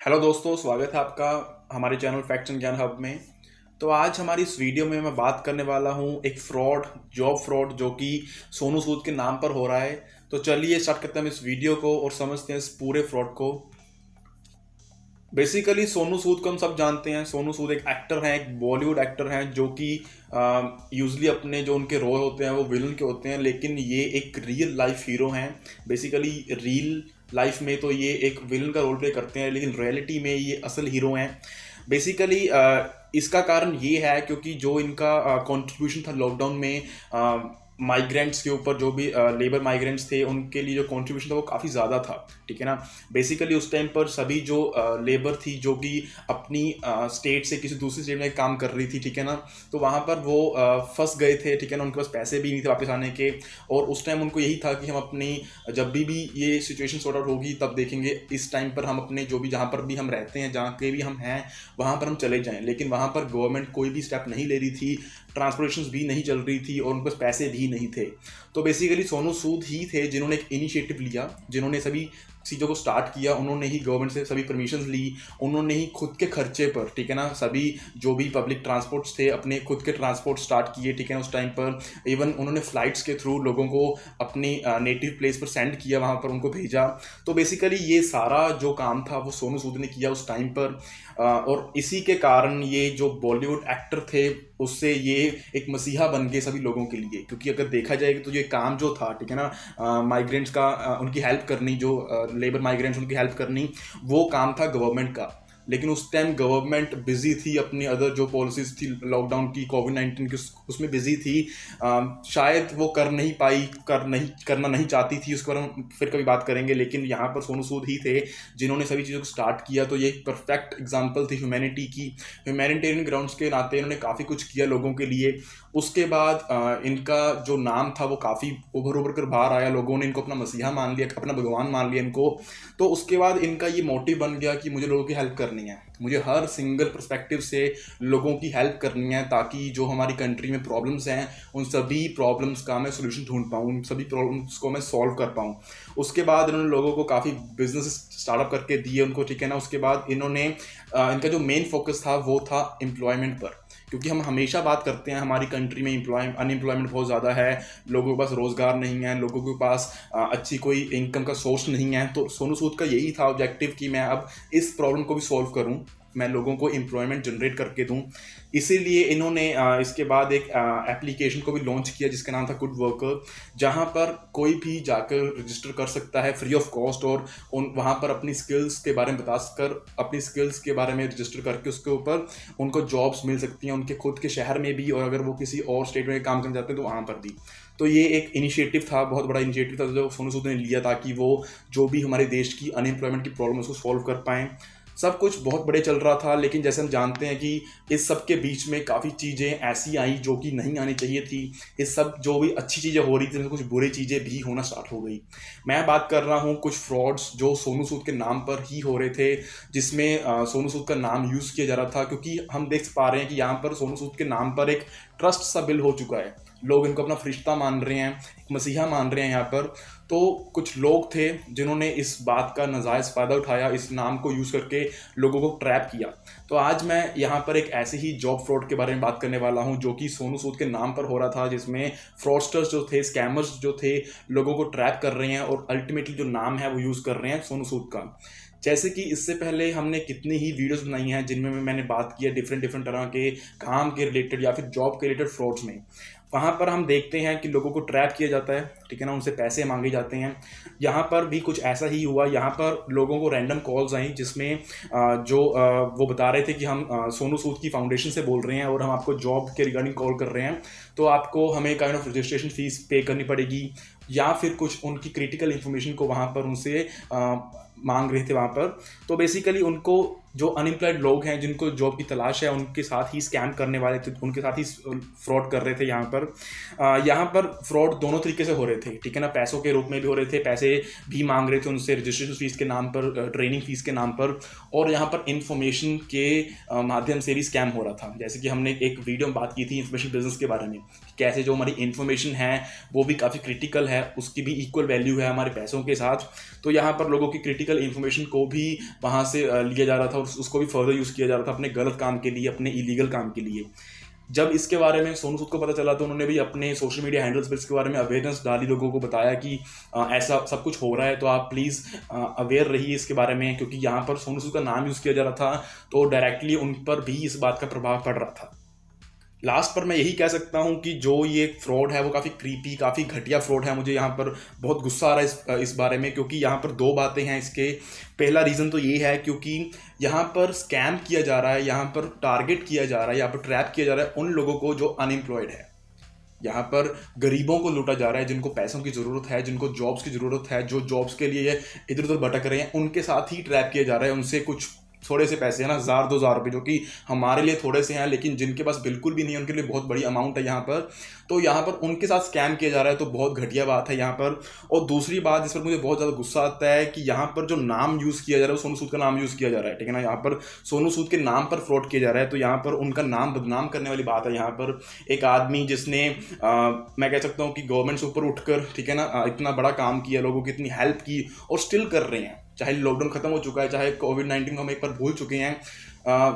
Hello दोस्तों, स्वागत है आपका हमारे चैनल फैक्ट्स एंड ज्ञान हब में। तो आज हमारी इस वीडियो में मैं बात करने वाला हूं एक फ्रॉड, जॉब फ्रॉड जो कि सोनू सूद के नाम पर हो रहा है। तो चलिए स्टार्ट करते हैं हम इस वीडियो को और समझते हैं इस पूरे फ्रॉड को। बेसिकली सोनू सूद को हम सब जानते हैं। सोनू सूद एक एक्टर हैं, एक बॉलीवुड एक्टर हैं जो कि यूजली अपने जो उनके रोल होते हैं वो विलन के होते हैं, लेकिन ये एक रियल लाइफ हीरो हैं। बेसिकली रियल लाइफ में तो ये एक विलन का रोल प्ले करते हैं, लेकिन रियलिटी में ये असल हीरो हैं। बेसिकली इसका कारण ये है क्योंकि जो इनका कंट्रीब्यूशन था लॉकडाउन में माइग्रेंट्स के ऊपर, जो भी लेबर माइग्रेंट्स थे उनके लिए जो कंट्रीब्यूशन था वो काफ़ी ज़्यादा था। ठीक है ना। बेसिकली उस टाइम पर सभी जो लेबर थी जो कि अपनी स्टेट से किसी दूसरी स्टेट में काम कर रही थी, ठीक है ना, तो वहाँ पर वो फंस गए थे। ठीक है ना। उनके पास पैसे भी नहीं थे वापस आने के, और उस टाइम उनको यही था कि हम अपनी जब भी ये सिचुएशन सॉर्ट आउट होगी तब देखेंगे, इस टाइम पर हम अपने जो भी जहाँ पर भी हम रहते हैं, जहाँ के भी हम हैं, वहाँ पर हम चले जाएं। लेकिन वहाँ पर गवर्नमेंट कोई भी स्टेप नहीं ले रही थी, ट्रांसपोर्टेशन भी नहीं चल रही थी और उनके पास पैसे भी नहीं थे। तो बेसिकली सोनू सूद ही थे जिन्होंने एक इनिशिएटिव लिया, जिन्होंने सभी चीज़ों को स्टार्ट किया। उन्होंने ही गवर्नमेंट से सभी परमिशंस ली, उन्होंने ही खुद के खर्चे पर, ठीक है ना, सभी जो भी पब्लिक ट्रांसपोर्ट्स थे अपने खुद के ट्रांसपोर्ट स्टार्ट किए। ठीक है ना। उस टाइम पर इवन उन्होंने फ्लाइट्स के थ्रू लोगों को अपनी नेटिव प्लेस पर सेंड किया, वहाँ पर उनको भेजा। तो बेसिकली ये सारा जो काम था वो सोनू सूद ने किया उस टाइम पर। और इसी के कारण ये जो बॉलीवुड एक्टर थे उससे ये एक मसीहा बन गए सभी लोगों के लिए। क्योंकि अगर देखा जाएगा तो ये काम जो था, ठीक है ना, माइग्रेंट्स का उनकी हेल्प करनी, जो लेबर माइग्रेंट्स उनकी हेल्प करनी, वो काम था गवर्नमेंट का। लेकिन उस टाइम गवर्नमेंट बिजी थी अपनी अदर जो पॉलिसीज थी लॉकडाउन की, कोविड-19 की, उसमें बिजी थी। शायद वो करना नहीं चाहती थी, उसके बारे में फिर कभी बात करेंगे। लेकिन यहाँ पर सोनू सूद ही थे जिन्होंने सभी चीज़ों को स्टार्ट किया। तो ये एक परफेक्ट एग्जाम्पल थी ह्यूमैनिटी की। ह्यूमैनिटेरियन ग्राउंड्स के नाते इन्होंने काफ़ी कुछ किया लोगों के लिए। उसके बाद इनका जो नाम था वो काफ़ी उभर कर बाहर आया, लोगों ने इनको अपना मसीहा मान लिया, अपना भगवान मान लिया इनको। तो उसके बाद इनका ये मोटिव बन गया कि मुझे लोगों की हेल्प करनी है, मुझे हर सिंगल पर्सपेक्टिव से लोगों की हेल्प करनी है, ताकि जो हमारी कंट्री में प्रॉब्लम्स हैं उन सभी प्रॉब्लम्स का मैं सोल्यूशन ढूंढ पाऊँ, उन सभी प्रॉब्लम्स को मैं सॉल्व कर पाऊँ। उसके बाद इन्होंने लोगों को काफ़ी बिजनेस स्टार्टअप करके दिए उनको, ठीक है ना। उसके बाद इन्होंने इनका जो मेन फोकस था वो था एम्प्लॉयमेंट पर। क्योंकि हम हमेशा बात करते हैं हमारी कंट्री में अनएम्प्लॉयमेंट बहुत ज़्यादा है, लोगों के पास रोज़गार नहीं है, लोगों के पास अच्छी कोई इनकम का सोर्स नहीं है। तो सोनू सूद का यही था ऑब्जेक्टिव कि मैं अब इस प्रॉब्लम को भी सॉल्व करूं, मैं लोगों को एम्प्लॉयमेंट जनरेट करके दूं। इसीलिए इन्होंने इसके बाद एक एप्लीकेशन को भी लॉन्च किया जिसका नाम था गुड वर्कर, जहां पर कोई भी जाकर रजिस्टर कर सकता है फ्री ऑफ कॉस्ट, और वहां पर अपनी स्किल्स के बारे में बताकर, अपनी स्किल्स के बारे में रजिस्टर करके उसके ऊपर उनको जॉब्स मिल सकती हैं उनके खुद के शहर में भी, और अगर वो किसी और स्टेट में काम करना चाहते हैं तो वहाँ पर भी। तो ये एक इनिशिएटिव था, बहुत बड़ा इनिशिएटिव था जो सोनू सूद ने लिया, ताकि वो जो भी हमारे देश की अनएम्प्लॉयमेंट की प्रॉब्लम है उसको सॉल्व कर पाएँ। सब कुछ बहुत बड़े चल रहा था, लेकिन जैसे हम जानते हैं कि इस सब के बीच में काफ़ी चीज़ें ऐसी आई जो कि नहीं आनी चाहिए थी। इस सब जो भी अच्छी चीज़ें हो रही थी कुछ बुरी चीज़ें भी होना स्टार्ट हो गई। मैं बात कर रहा हूँ कुछ फ्रॉड्स जो सोनू सूद के नाम पर ही हो रहे थे, जिसमें सोनू सूद का नाम यूज़ किया जा रहा था। क्योंकि हम देख पा रहे हैं कि यहाँ पर सोनू सूद के नाम पर एक ट्रस्ट सा बिल्ड हो चुका है, लोग इनको अपना फरिश्ता मान रहे हैं, एक मसीहा मान रहे हैं यहाँ पर। तो कुछ लोग थे जिन्होंने इस बात का नाजायज़ फ़ायदा उठाया, इस नाम को यूज़ करके लोगों को ट्रैप किया। तो आज मैं यहाँ पर एक ऐसे ही जॉब फ्रॉड के बारे में बात करने वाला हूँ जो कि सोनू सूद के नाम पर हो रहा था, जिसमें फ्रॉडस्टर्स जो थे, स्कैमर्स जो थे, लोगों को ट्रैप कर रहे हैं और अल्टीमेटली जो नाम है वो यूज़ कर रहे हैं सोनू सूद का। जैसे कि इससे पहले हमने कितनी ही वीडियोस बनाई हैं जिनमें मैंने बात की है डिफरेंट तरह के काम के रिलेटेड या फिर जॉब के रिलेटेड फ्रॉड्स में। वहाँ पर हम देखते हैं कि लोगों को ट्रैप किया जाता है, ठीक है ना, उनसे पैसे मांगे जाते हैं। यहाँ पर भी कुछ ऐसा ही हुआ। यहाँ पर लोगों को रैंडम कॉल्स आई जिसमें वो बता रहे थे कि हम सोनू सूद की फाउंडेशन से बोल रहे हैं और हम आपको जॉब के रिगार्डिंग कॉल कर रहे हैं, तो आपको हमें काइंड ऑफ रजिस्ट्रेशन फीस पे करनी पड़ेगी, या फिर कुछ उनकी क्रिटिकल इन्फॉर्मेशन को वहाँ पर उनसे मांग रहे थे वहाँ पर। तो बेसिकली उनको, जो अनएम्प्लॉयड लोग हैं जिनको जॉब की तलाश है, उनके साथ ही स्कैम करने वाले थे, उनके साथ ही फ्रॉड कर रहे थे। यहाँ पर फ्रॉड दोनों तरीके से हो रहे थे, ठीक है ना, पैसों के रूप में भी हो रहे थे, पैसे भी मांग रहे थे उनसे रजिस्ट्रेशन फीस के नाम पर, ट्रेनिंग फीस के नाम पर, और यहाँ पर इंफॉर्मेशन के माध्यम से भी स्कैम हो रहा था। जैसे कि हमने एक वीडियो में बात की थी इंफॉर्मेशन बिजनेस के बारे में, कैसे जो हमारी इंफॉर्मेशन है वो भी काफ़ी क्रिटिकल है है उसकी भी इक्वल वैल्यू है हमारे पैसों के साथ। तो यहाँ पर लोगों की क्रिटिकल इन्फॉर्मेशन को भी वहाँ से लिया जा रहा था और उसको भी फर्दर यूज़ किया जा रहा था अपने गलत काम के लिए, अपने इलीगल काम के लिए। जब इसके बारे में सोनू सूद को पता चला तो उन्होंने भी अपने सोशल मीडिया हैंडल्स पर इसके बारे में अवेयरनेस डाली, लोगों को बताया कि ऐसा सब कुछ हो रहा है, तो आप प्लीज़ अवेयर रहिए इसके बारे में, क्योंकि यहाँ पर सोनू सूद का नाम यूज़ किया जा रहा था तो डायरेक्टली उन पर भी इस बात का प्रभाव पड़ रहा था। लास्ट पर मैं यही कह सकता हूँ कि जो ये फ्रॉड है वो काफ़ी क्रीपी, काफ़ी घटिया फ्रॉड है। मुझे यहाँ पर बहुत गुस्सा आ रहा है इस बारे में, क्योंकि यहाँ पर दो बातें हैं इसके। पहला रीज़न तो ये है क्योंकि यहाँ पर स्कैम किया जा रहा है, यहाँ पर टारगेट किया जा रहा है, यहाँ पर ट्रैप किया जा रहा है उन लोगों को जो अनएम्प्लॉयड है। यहाँ पर गरीबों को लूटा जा रहा है, जिनको पैसों की ज़रूरत है, जिनको जॉब्स की ज़रूरत है, जो जॉब्स के लिए इधर उधर भटक रहे हैं, उनके साथ ही ट्रैप किया जा रहा है। उनसे कुछ थोड़े से पैसे हैं ना, 1000-2000 रुपये, जो कि हमारे लिए थोड़े से हैं लेकिन जिनके पास बिल्कुल भी नहीं है उनके लिए बहुत बड़ी अमाउंट है यहाँ पर। तो यहाँ पर उनके साथ स्कैम किया जा रहा है, तो बहुत घटिया बात है यहाँ पर। और दूसरी बात जिस पर मुझे बहुत ज़्यादा गुस्सा आता है कि यहाँ पर जो नाम यूज़ किया जा रहा है वो सोनू सूद का नाम यूज़ किया जा रहा है, ठीक है ना। यहाँ पर सोनू सूद के नाम पर फ्रॉड किया जा रहा है, तो यहाँ पर उनका नाम बदनाम करने वाली बात है। यहाँ पर एक आदमी जिसने मैं कह सकता हूँ कि गवर्नमेंट से ऊपर उठकर, ठीक है ना, इतना बड़ा काम किया, लोगों की इतनी हेल्प की और स्टिल कर रहे हैं, चाहे लॉकडाउन खत्म हो चुका है, चाहे कोविड-19 को हम एक बार भूल चुके हैं,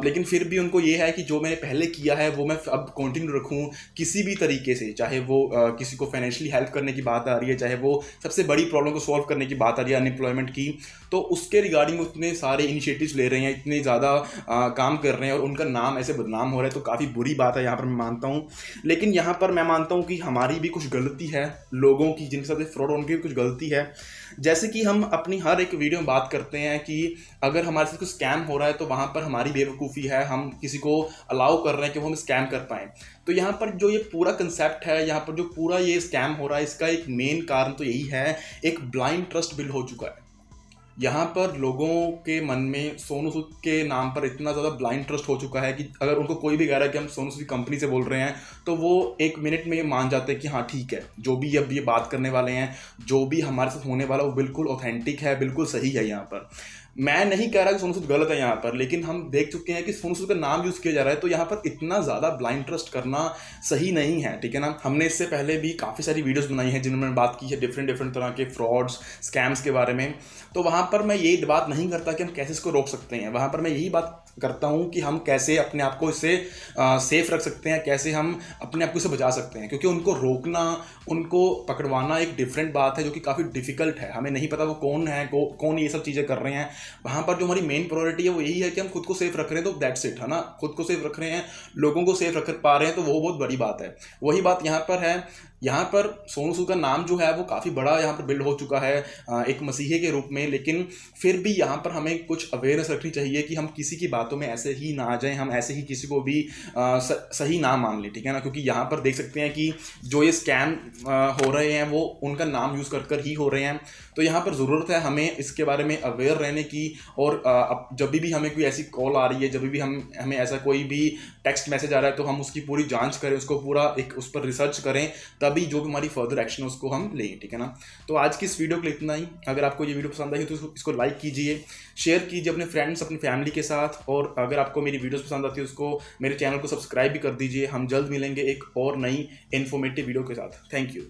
लेकिन फिर भी उनको ये है कि जो मैंने पहले किया है वो मैं अब कंटिन्यू रखूं किसी भी तरीके से, चाहे वो किसी को फाइनेंशियली हेल्प करने की बात आ रही है, चाहे वो सबसे बड़ी प्रॉब्लम को सॉल्व करने की बात आ रही है अनएम्प्लॉयमेंट की, तो उसके रिगार्डिंग इतने सारे इनिशिएटिव्स ले रहे हैं, इतने ज़्यादा काम कर रहे हैं और उनका नाम ऐसे बदनाम हो रहा है, तो काफ़ी बुरी बात है यहाँ पर, मैं मानता हूँ। लेकिन यहाँ पर मैं मानता हूँ कि हमारी भी कुछ गलती है, लोगों की जिनके साथ फ्रॉड उनकी भी कुछ गलती है। जैसे कि हम अपनी हर एक वीडियो में बात करते हैं कि अगर हमारे साथ कुछ स्कैम हो रहा है तो वहाँ पर हमारी बेवकूफ़ी है, हम किसी को अलाउ कर रहे हैं कि वो हम स्कैम कर पाएँ। तो यहाँ पर जो ये पूरा कंसेप्ट है, यहाँ पर जो पूरा ये स्कैम हो रहा है, इसका एक मेन कारण तो यही है, एक ब्लाइंड ट्रस्ट बिल्ड हो चुका है। यहाँ पर लोगों के मन में सोनू सूद के नाम पर इतना ज़्यादा ब्लाइंड ट्रस्ट हो चुका है कि अगर उनको कोई भी कह रहा है कि हम सोनू सूद की कंपनी से बोल रहे हैं, तो वो एक मिनट में ये मान जाते हैं कि हाँ ठीक है, जो भी अब ये बात करने वाले हैं, जो भी हमारे साथ होने वाला वो बिल्कुल ऑथेंटिक है, बिल्कुल सही है। यहाँ पर मैं नहीं कह रहा कि सोनू सूद गलत है यहाँ पर, लेकिन हम देख चुके हैं कि सोनू सूद का नाम यूज़ किया जा रहा है, तो यहाँ पर इतना ज़्यादा ब्लाइंड ट्रस्ट करना सही नहीं है, ठीक है ना। हमने इससे पहले भी काफ़ी सारी वीडियोस बनाई हैं जिनमें बात की है डिफरेंट तरह के फ्रॉड्स, स्कैम्स के बारे में। तो वहाँ पर मैं ये बात नहीं करता कि हम कैसे इसको रोक सकते हैं, वहाँ पर मैं यही बात करता हूँ कि हम कैसे अपने आप को इससे सेफ रख सकते हैं, कैसे हम अपने आप को इससे बचा सकते हैं, क्योंकि उनको रोकना, उनको पकड़वाना एक डिफरेंट बात है जो कि काफ़ी डिफिकल्ट है। हमें नहीं पता वो कौन है, कौन ये सब चीज़ें कर रहे हैं। वहाँ पर जो हमारी मेन प्रायोरिटी है वो यही है कि हम खुद को सेफ रख रहे हैं, तो दैट्स इट, है ना। खुद को सेफ रख रहे हैं, लोगों को सेफ रख पा रहे हैं, तो वो बहुत बड़ी बात है। वही बात यहाँ पर है। यहाँ पर सोनू सूद का नाम जो है वो काफ़ी बड़ा यहाँ पर बिल्ड हो चुका है एक मसीहे के रूप में, लेकिन फिर भी यहाँ पर हमें कुछ अवेयरनेस रखनी चाहिए कि हम किसी की बातों में ऐसे ही ना आ जाएं, हम ऐसे ही किसी को भी सही ना मान लें, ठीक है ना। क्योंकि यहाँ पर देख सकते हैं कि जो ये स्कैम हो रहे हैं वो उनका नाम यूज़ कर ही हो रहे हैं। तो यहाँ पर ज़रूरत है हमें इसके बारे में अवेयर रहने की, और जब भी हमें कोई ऐसी कॉल आ रही है, जब भी हमें ऐसा कोई भी टेक्स्ट मैसेज आ रहा है, तो हम उसकी पूरी जांच करें, उसको पूरा उस पर रिसर्च करें, तभी जो भी हमारी फर्दर एक्शन है उसको हम लें, ठीक है ना। तो आज की इस वीडियो के लिए इतना ही। अगर आपको ये वीडियो पसंद आई तो इसको लाइक कीजिए, शेयर कीजिए अपने फ्रेंड्स, अपनी फैमिली के साथ, और अगर आपको मेरी वीडियोस पसंद आती है उसको, मेरे चैनल को सब्सक्राइब भी कर दीजिए। हम जल्द मिलेंगे एक और नई इन्फॉर्मेटिव वीडियो के साथ। Thank you.